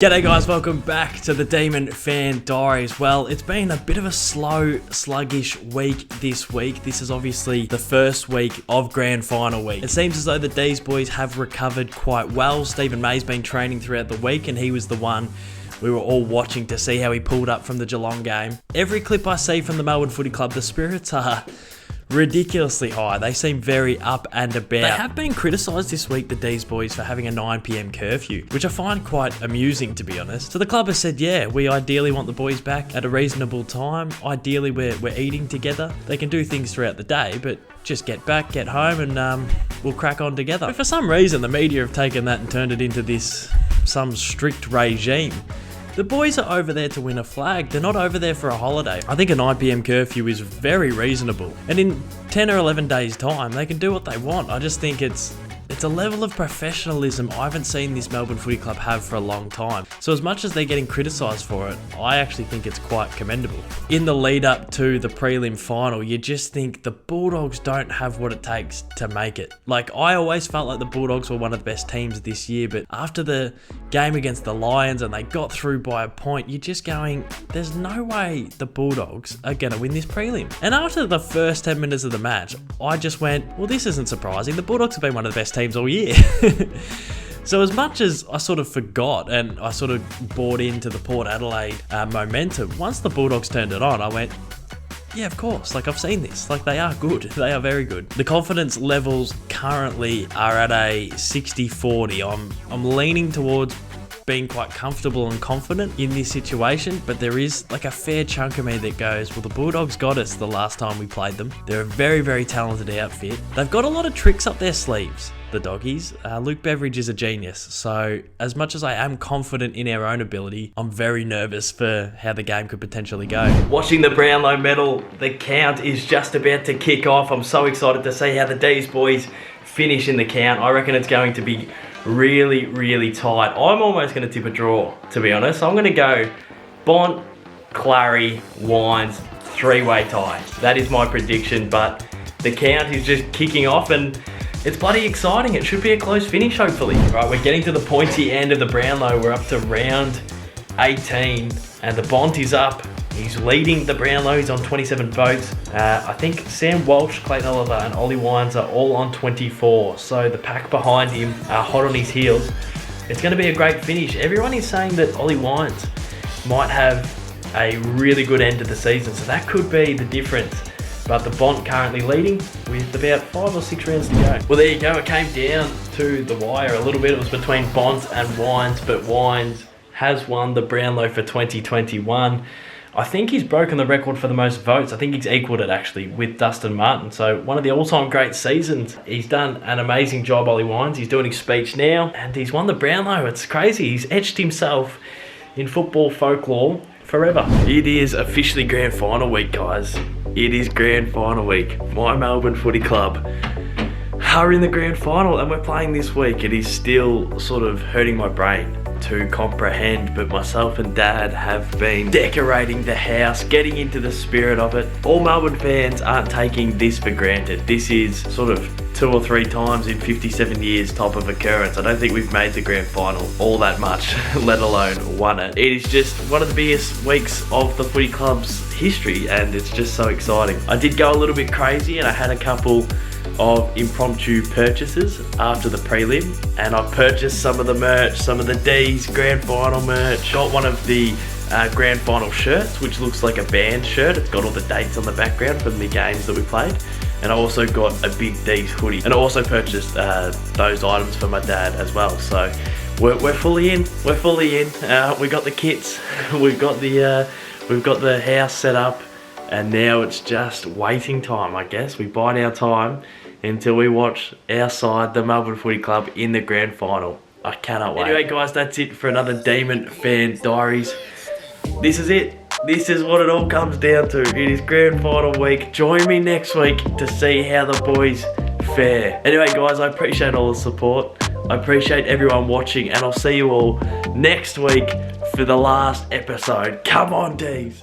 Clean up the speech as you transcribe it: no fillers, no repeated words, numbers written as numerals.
G'day guys, welcome back to the Demon Fan Diaries. Well, it's been a bit of a slow, sluggish week this week. This is obviously the first week of Grand Final week. It seems as though the Dees boys have recovered quite well. Stephen May's been training throughout the week and he was the one we were all watching to see how he pulled up from the Geelong game. Every clip I see from the Melbourne Footy Club, the spirits are ridiculously high. They seem very up and about. They have been criticised this week, the Dees boys, for having a 9 PM curfew, which I find quite amusing, to be honest. So the club has said, yeah, we ideally want the boys back at a reasonable time. Ideally, we're eating together. They can do things throughout the day, but just get back, get home, and we'll crack on together. But for some reason, the media have taken that and turned it into some strict regime. The boys are over there to win a flag. They're not over there for a holiday. I think a 9 PM curfew is very reasonable. And in 10 or 11 days' time, they can do what they want. I just think it's a level of professionalism I haven't seen this Melbourne Footy Club have for a long time. So as much as they're getting criticised for it, I actually think it's quite commendable. In the lead up to the prelim final, you just think the Bulldogs don't have what it takes to make it. Like, I always felt like the Bulldogs were one of the best teams this year, but after the game against the Lions and they got through by a point, you're just going, there's no way the Bulldogs are going to win this prelim. And after the first 10 minutes of the match, I just went, well, this isn't surprising. The Bulldogs have been one of the best teams all year. So as much as I sort of forgot and I sort of bought into the Port Adelaide momentum, once the Bulldogs turned it on, I went, yeah, of course, like I've seen this, like they are good, they are very good. The confidence levels currently are at a 60-40. I'm leaning towards being quite comfortable and confident in this situation, but there is like a fair chunk of me that goes, well, the Bulldogs got us the last time we played them. They're a very, very talented outfit. They've got a lot of tricks up their sleeves, the doggies. Luke Beveridge is a genius, so as much as I am confident in our own ability, I'm very nervous for how the game could potentially go. Watching the Brownlow medal, the count is just about to kick off. I'm so excited to see how the Dees boys finish in the count. I reckon it's going to be really, really tight. I'm almost going to tip a draw, to be honest. I'm going to go Bont, Clary, Wines, three-way tie. That is my prediction, but the count is just kicking off and it's bloody exciting. It should be a close finish, hopefully. Right, we're getting to the pointy end of the Brownlow. We're up to round 18 and the Bont is up. He's leading the Brownlow. He's on 27 votes. I think Sam Walsh, Clayton Oliver and Ollie Wines are all on 24. So the pack behind him are hot on his heels. It's going to be a great finish. Everyone is saying that Ollie Wines might have a really good end to the season. So that could be the difference. But the Bont currently leading with about 5 or 6 rounds to go. Well, there you go. It came down to the wire a little bit. It was between Bont and Wines, but Wines has won the Brownlow for 2021. I think he's broken the record for the most votes. I think he's equalled it actually with Dustin Martin. So one of the all-time great seasons. He's done an amazing job, Ollie Wines. He's doing his speech now and he's won the Brownlow. It's crazy. He's etched himself in football folklore forever. It is officially Grand Final week, guys. It is Grand Final week. My Melbourne Footy Club are in the Grand Final and we're playing this week. It is still sort of hurting my brain to comprehend, but myself and Dad have been decorating the house, getting into the spirit of it. All Melbourne fans aren't taking this for granted. This is sort of 2 or 3 times in 57 years type of occurrence. I don't think we've made the Grand Final all that much, let alone won it. It is just one of the biggest weeks of the footy club's history and it's just so exciting. I did go a little bit crazy and I had a couple of impromptu purchases after the prelim and I purchased some of the merch, some of the Dees Grand Final merch. Got one of the Grand Final shirts, which looks like a band shirt. It's got all the dates on the background from the games that we played. And I also got a big Dees hoodie. And I also purchased those items for my dad as well. So we're fully in. We're fully in. We got the kits. We've got the house set up. And now it's just waiting time, I guess. We bide our time until we watch our side, the Melbourne Footy Club, in the Grand Final. I cannot wait. Anyway, guys, that's it for another Demon Fan Diaries. This is it. This is what it all comes down to. It is Grand Final week. Join me next week to see how the boys fare. Anyway, guys, I appreciate all the support. I appreciate everyone watching, and I'll see you all next week for the last episode. Come on, Dees.